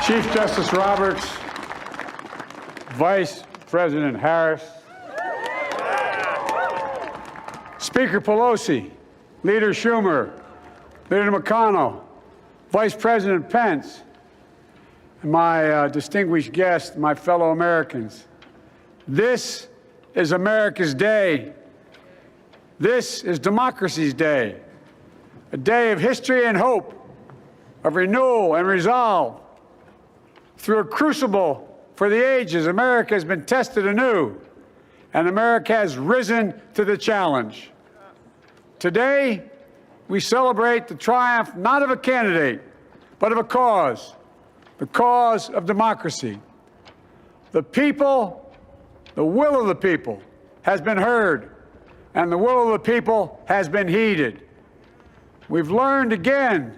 Chief Justice Roberts, Vice President Harris, Speaker Pelosi, Leader Schumer, Leader McConnell, Vice President Pence, and my distinguished guests, my fellow Americans. This is America's day. This is democracy's day, a day of history and hope, of renewal and resolve. Through a crucible for the ages, America has been tested anew, and America has risen to the challenge. Today, we celebrate the triumph not of a candidate, but of a cause, the cause of democracy. The people, the will of the people has been heard, and the will of the people has been heeded. We've learned again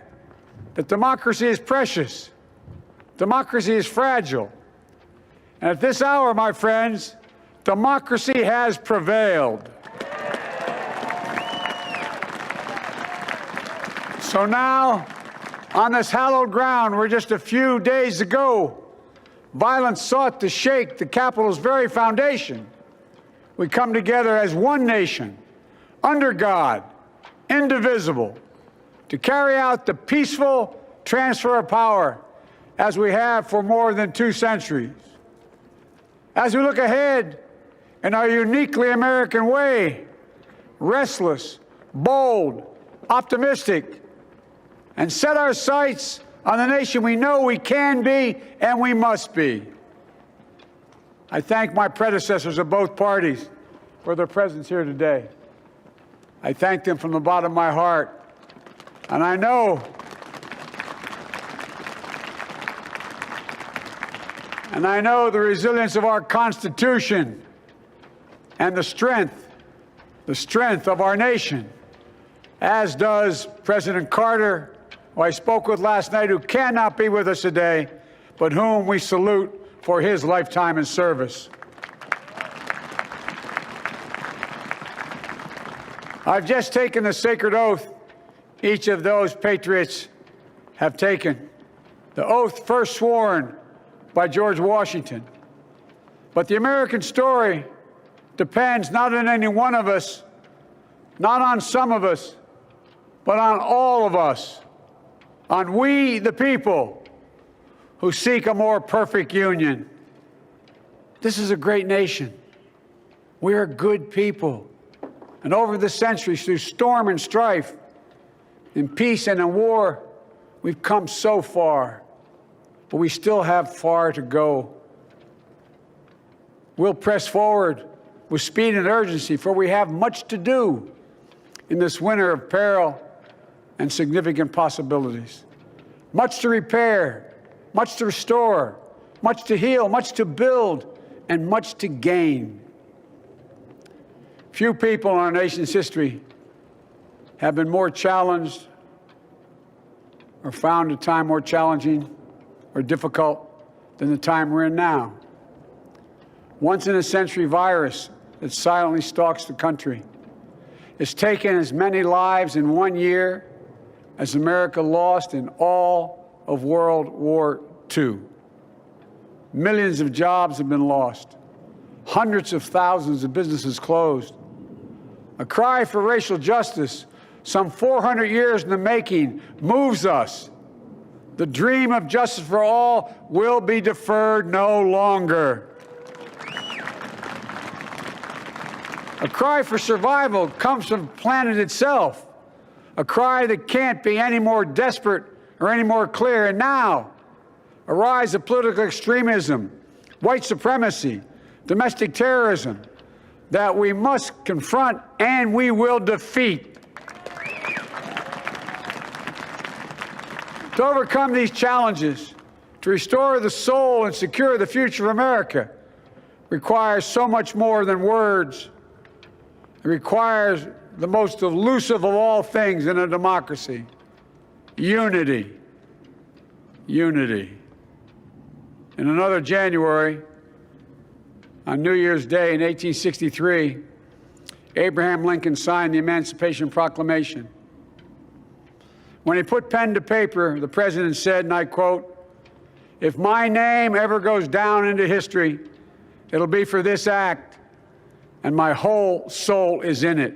that democracy is precious. Democracy is fragile. And at this hour, my friends, democracy has prevailed. So now, on this hallowed ground where just a few days ago, violence sought to shake the Capitol's very foundation, we come together as one nation, under God, indivisible, to carry out the peaceful transfer of power as we have for more than 2 centuries. As we look ahead in our uniquely American way, restless, bold, optimistic, and set our sights on the nation we know we can be and we must be. I thank my predecessors of both parties for their presence here today. I thank them from the bottom of my heart. And I know the resilience of our Constitution and the strength of our nation, as does President Carter, who I spoke with last night, who cannot be with us today, but whom we salute for his lifetime in service. I've just taken the sacred oath each of those patriots have taken, the oath first sworn by George Washington. But the American story depends not on any one of us, not on some of us, but on all of us, on we the people who seek a more perfect union. This is a great nation. We are good people. And over the centuries, through storm and strife, in peace and in war, we've come so far. But we still have far to go. We'll press forward with speed and urgency, for we have much to do in this winter of peril and significant possibilities. Much to repair, much to restore, much to heal, much to build, and much to gain. Few people in our nation's history have been more challenged or found a time more challenging or difficult than the time we're in now. Once-in-a-century virus that silently stalks the country has taken as many lives in 1 year as America lost in all of World War II. Millions of jobs have been lost. Hundreds of thousands of businesses closed. A cry for racial justice, some 400 years in the making, moves us. The dream of justice for all will be deferred no longer. A cry for survival comes from the planet itself, a cry that can't be any more desperate or any more clear. And now, a rise of political extremism, white supremacy, domestic terrorism, that we must confront and we will defeat. To overcome these challenges, to restore the soul and secure the future of America, requires so much more than words. It requires the most elusive of all things in a democracy: unity. Unity. In another January, on New Year's Day in 1863, Abraham Lincoln signed the Emancipation Proclamation. When he put pen to paper, the president said, and I quote, If my name ever goes down into history, it'll be for this act, and my whole soul is in it.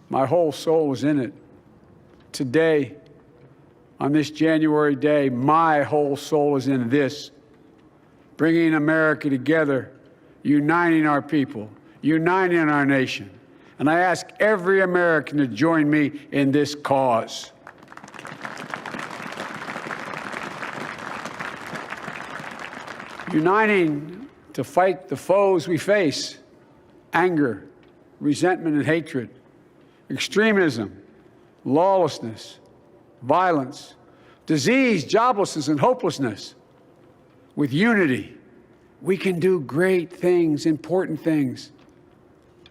My whole soul is in it. Today, on this January day, my whole soul is in this, bringing America together, uniting our people, uniting our nation. And I ask every American to join me in this cause. Uniting to fight the foes we face: anger, resentment and hatred, extremism, lawlessness, violence, disease, joblessness, and hopelessness. With unity, we can do great things, important things.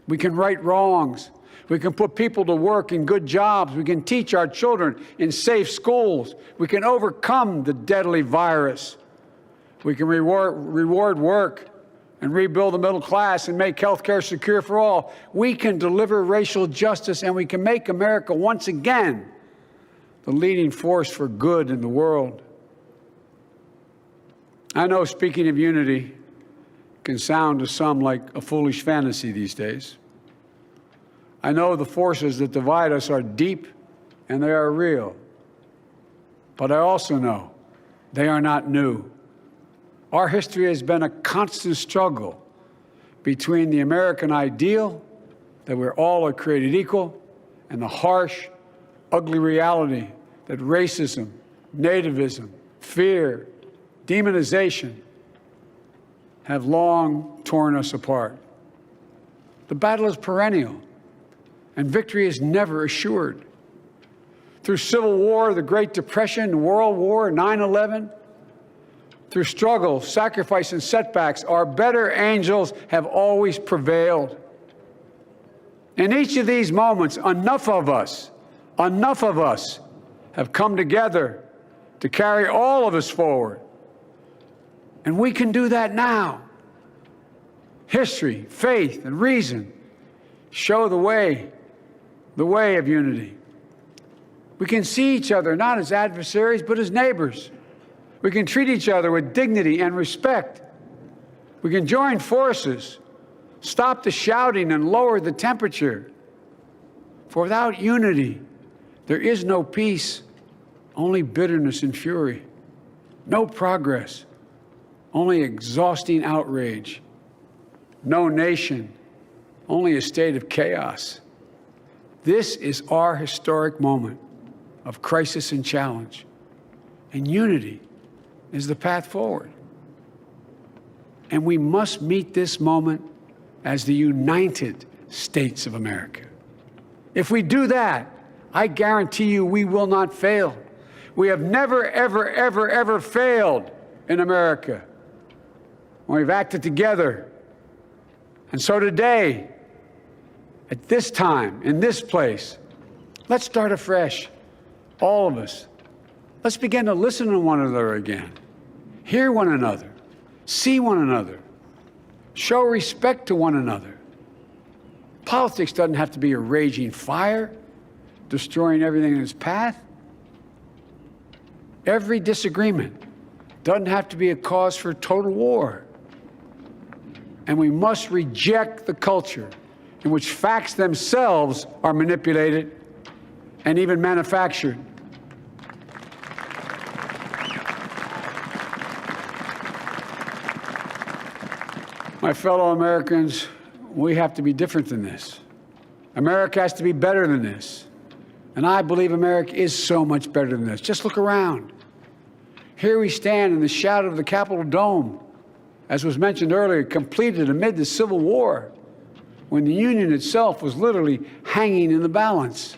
We can right wrongs. We can put people to work in good jobs. We can teach our children in safe schools. We can overcome the deadly virus. We can reward work and rebuild the middle class and make health care secure for all. We can deliver racial justice, and we can make America once again the leading force for good in the world. I know speaking of unity can sound to some like a foolish fantasy these days. I know the forces that divide us are deep and they are real. But I also know they are not new. Our history has been a constant struggle between the American ideal that we're all are created equal and the harsh, ugly reality that racism, nativism, fear, demonization have long torn us apart. The battle is perennial, and victory is never assured. Through Civil War, the Great Depression, World War, 9/11, through struggle, sacrifice, and setbacks, our better angels have always prevailed. In each of these moments, enough of us have come together to carry all of us forward. And we can do that now. History, faith, and reason show the way of unity. We can see each other not as adversaries, but as neighbors. We can treat each other with dignity and respect. We can join forces, stop the shouting, and lower the temperature. For without unity, there is no peace, only bitterness and fury. No progress, only exhausting outrage. No nation, only a state of chaos. This is our historic moment of crisis and challenge, and unity is the path forward. And we must meet this moment as the United States of America. If we do that, I guarantee you we will not fail. We have never, ever, ever, ever failed in America when we've acted together. And so today, at this time, in this place, let's start afresh, all of us. Let's begin to listen to one another again, hear one another, see one another, show respect to one another. Politics doesn't have to be a raging fire, destroying everything in its path. Every disagreement doesn't have to be a cause for total war. And we must reject the culture in which facts themselves are manipulated and even manufactured. My fellow Americans, we have to be different than this. America has to be better than this. And I believe America is so much better than this. Just look around. Here we stand in the shadow of the Capitol Dome, as was mentioned earlier, completed amid the Civil War, when the Union itself was literally hanging in the balance.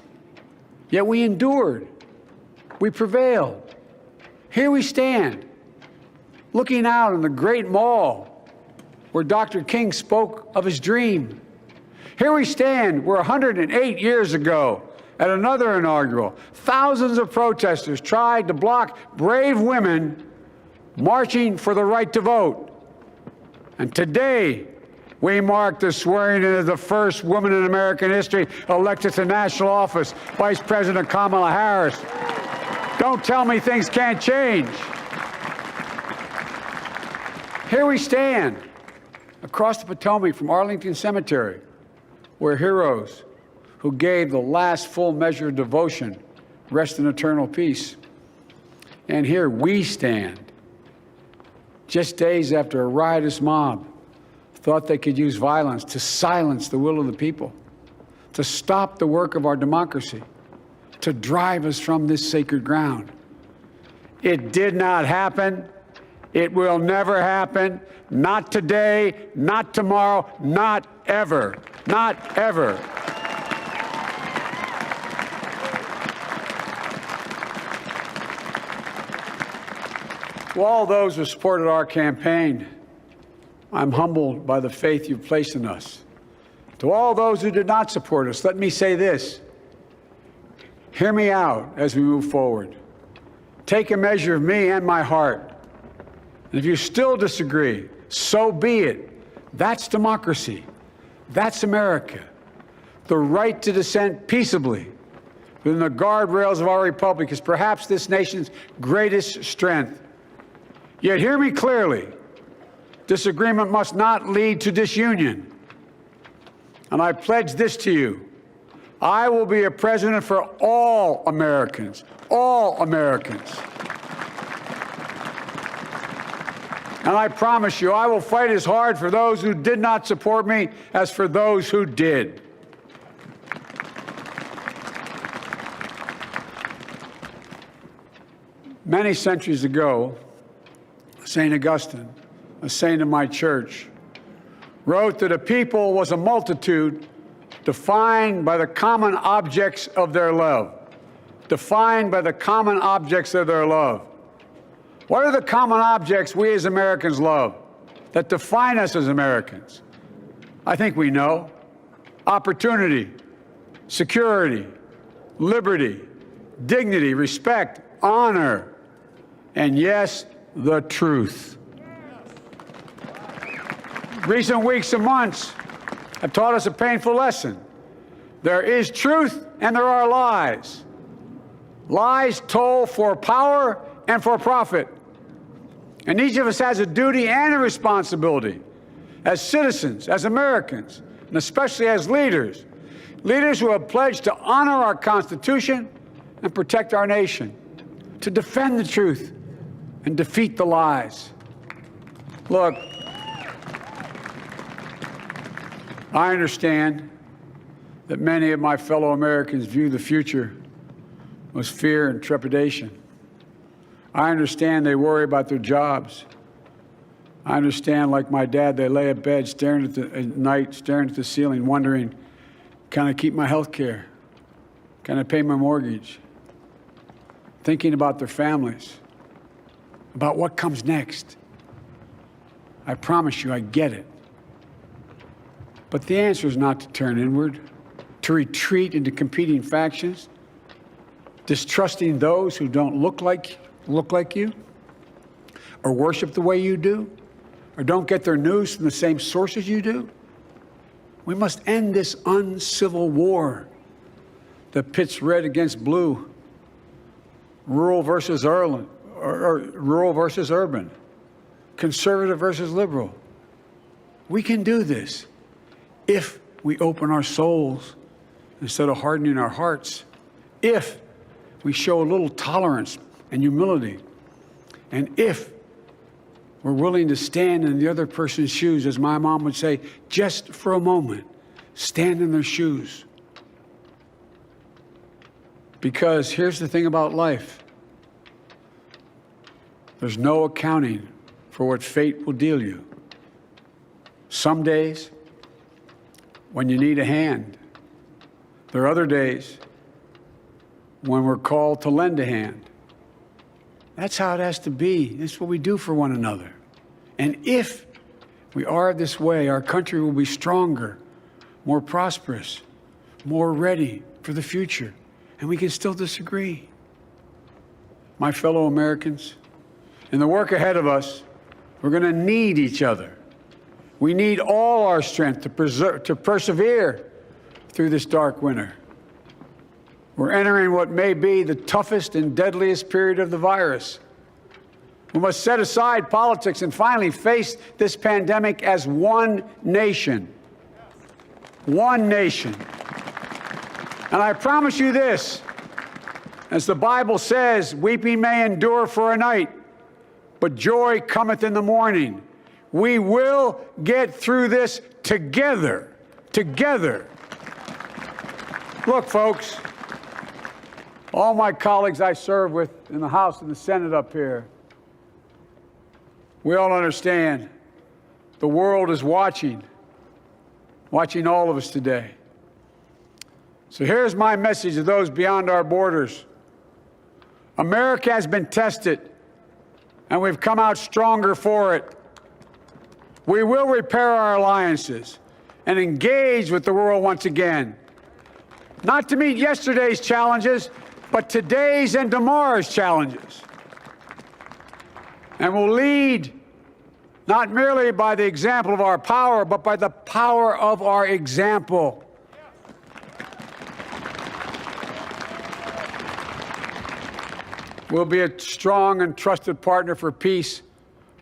Yet we endured. We prevailed. Here we stand, looking out on the great mall where Dr. King spoke of his dream. Here we stand where 108 years ago, at another inaugural, thousands of protesters tried to block brave women marching for the right to vote. And today, we mark the swearing in of the first woman in American history elected to national office, Vice President Kamala Harris. Don't tell me things can't change. Here we stand across the Potomac from Arlington Cemetery, where heroes who gave the last full measure of devotion rest in eternal peace. And here we stand, just days after a riotous mob thought they could use violence to silence the will of the people, to stop the work of our democracy, to drive us from this sacred ground. It did not happen. It will never happen. Not today, not tomorrow, not ever. Not ever. To all those who supported our campaign, I'm humbled by the faith you've placed in us. To all those who did not support us, let me say this. Hear me out as we move forward. Take a measure of me and my heart. And if you still disagree, so be it. That's democracy. That's America. The right to dissent peaceably within the guardrails of our republic is perhaps this nation's greatest strength. Yet hear me clearly. Disagreement must not lead to disunion. And I pledge this to you. I will be a president for all Americans. All Americans. And I promise you, I will fight as hard for those who did not support me as for those who did. Many centuries ago, St. Augustine, a saint of my church, wrote that a people was a multitude defined by the common objects of their love. Defined by the common objects of their love. What are the common objects we as Americans love that define us as Americans? I think we know. Opportunity, security, liberty, dignity, respect, honor, and yes, the truth. Recent weeks and months have taught us a painful lesson. There is truth and there are lies. Lies told for power and for profit. And each of us has a duty and a responsibility as citizens, as Americans, and especially as leaders. Leaders who have pledged to honor our Constitution and protect our nation, to defend the truth and defeat the lies. Look, I understand that many of my fellow Americans view the future with fear and trepidation. I understand they worry about their jobs. I understand, like my dad, they lay in bed at night, staring at the ceiling, wondering, can I keep my health care? Can I pay my mortgage? Thinking about their families, about what comes next. I promise you, I get it. But the answer is not to turn inward, to retreat into competing factions, distrusting those who don't look like you, or worship the way you do, or don't get their news from the same sources you do. We must end this uncivil war that pits red against blue, rural versus urban, conservative versus liberal. We can do this if we open our souls instead of hardening our hearts, if we show a little tolerance and humility, and if we're willing to stand in the other person's shoes, as my mom would say, just for a moment, stand in their shoes. Because here's the thing about life. There's no accounting for what fate will deal you. Some days, when you need a hand. There are other days when we're called to lend a hand. That's how it has to be. That's what we do for one another. And if we are this way, our country will be stronger, more prosperous, more ready for the future. And we can still disagree. My fellow Americans, in the work ahead of us, we're going to need each other. We need all our strength to persevere through this dark winter. We're entering what may be the toughest and deadliest period of the virus. We must set aside politics and finally face this pandemic as one nation. One nation. And I promise you this, as the Bible says, weeping may endure for a night, but joy cometh in the morning. We will get through this together. Together. Look, folks, all my colleagues I serve with in the House and the Senate up here, we all understand the world is watching all of us today. So here's my message to those beyond our borders. America has been tested, and we've come out stronger for it. We will repair our alliances and engage with the world once again, not to meet yesterday's challenges, but today's and tomorrow's challenges. And we'll lead not merely by the example of our power, but by the power of our example. We'll be a strong and trusted partner for peace,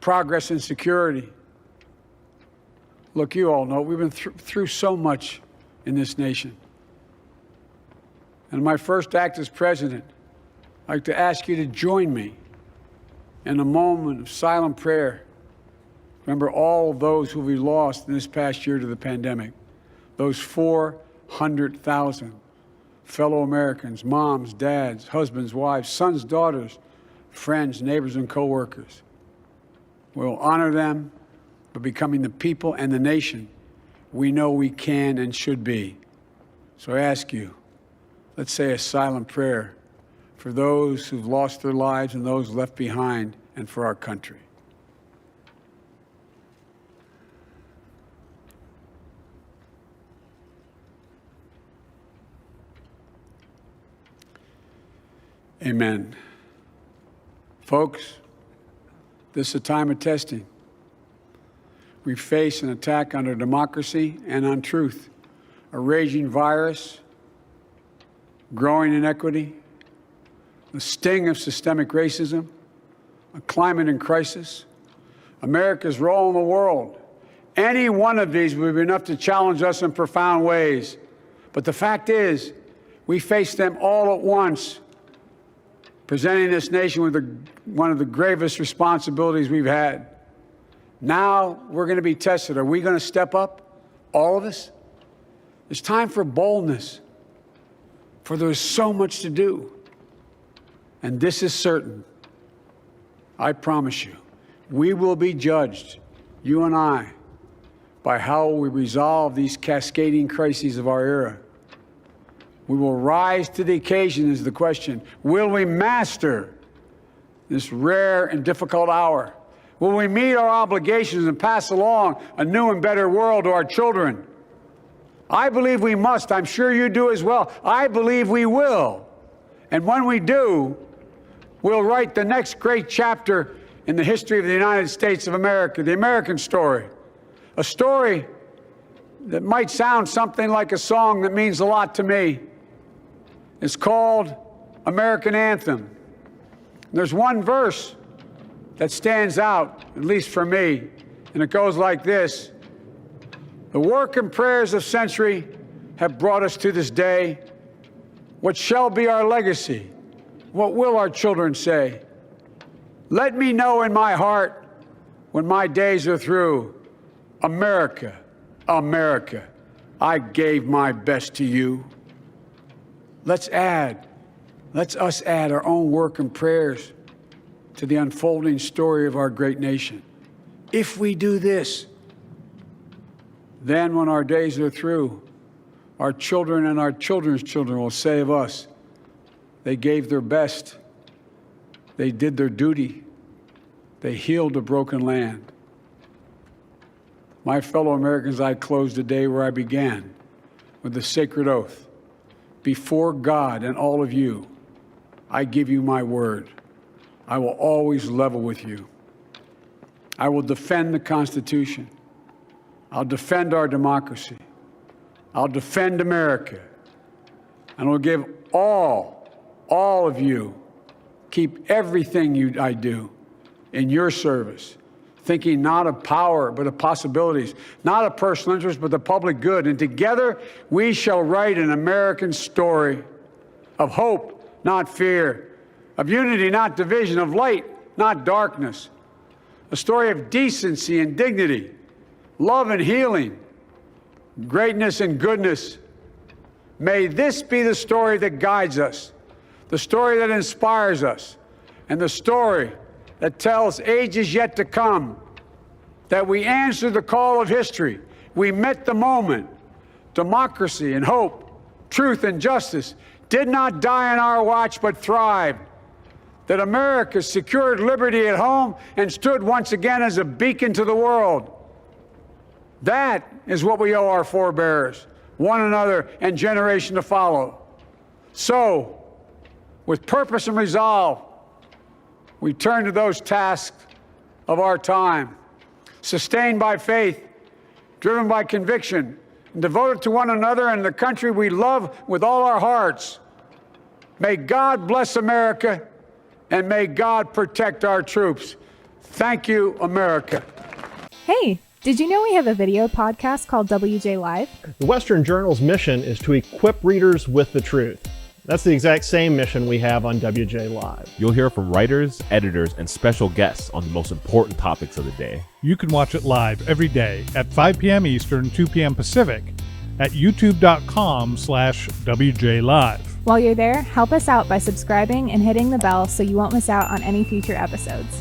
progress, and security. Look, you all know we've been through so much in this nation. And in my first act as president, I'd like to ask you to join me in a moment of silent prayer. Remember all of those who we lost in this past year to the pandemic. Those 400,000 fellow Americans, moms, dads, husbands, wives, sons, daughters, friends, neighbors, and coworkers. We'll honor them by becoming the people and the nation we know we can and should be. So I ask you, let's say a silent prayer for those who've lost their lives and those left behind, and for our country. Amen. Folks, this is a time of testing. We face an attack on our democracy and on truth, a raging virus, growing inequity, the sting of systemic racism, a climate in crisis, America's role in the world. Any one of these would be enough to challenge us in profound ways. But the fact is, we face them all at once, presenting this nation with one of the gravest responsibilities we've had. Now we're going to be tested. Are we going to step up, all of us? It's time for boldness, for there's so much to do. And this is certain. I promise you, we will be judged, you and I, by how we resolve these cascading crises of our era. We will rise to the occasion is the question. Will we master this rare and difficult hour? Will we meet our obligations and pass along a new and better world to our children? I believe we must. I'm sure you do as well. I believe we will. And when we do, we'll write the next great chapter in the history of the United States of America, the American story. A story that might sound something like a song that means a lot to me. It's called American Anthem. There's one verse that stands out, at least for me, and it goes like this. The work and prayers of century have brought us to this day. What shall be our legacy? What will our children say? Let me know in my heart when my days are through. America, America, I gave my best to you. Let's us add our own work and prayers to the unfolding story of our great nation. If we do this, then when our days are through, our children and our children's children will say of us, they gave their best, they did their duty, they healed a broken land. My fellow Americans, I close the day where I began, with the sacred oath. Before God and all of you, I give you my word. I will always level with you. I will defend the Constitution. I'll defend our democracy. I'll defend America. And I'll give all of you, keep everything I do in your service, thinking not of power, but of possibilities, not of personal interest, but the public good. And together we shall write an American story of hope, not fear, of unity, not division, of light, not darkness, a story of decency and dignity, love and healing, greatness and goodness. May this be the story that guides us, the story that inspires us, and the story that tells ages yet to come that we answered the call of history. We met the moment. Democracy and hope, truth and justice did not die on our watch, but thrived. That America secured liberty at home and stood once again as a beacon to the world. That is what we owe our forebears, one another, and generation to follow. So, with purpose and resolve, we turn to those tasks of our time, sustained by faith, driven by conviction, and devoted to one another and the country we love with all our hearts. May God bless America, and may God protect our troops. Thank you, America. Hey, did you know we have a video podcast called WJ Live? The Western Journal's mission is to equip readers with the truth. That's the exact same mission we have on WJ Live. You'll hear from writers, editors, and special guests on the most important topics of the day. You can watch it live every day at 5 p.m. Eastern, 2 p.m. Pacific at youtube.com/WJ Live. While you're there, help us out by subscribing and hitting the bell so you won't miss out on any future episodes.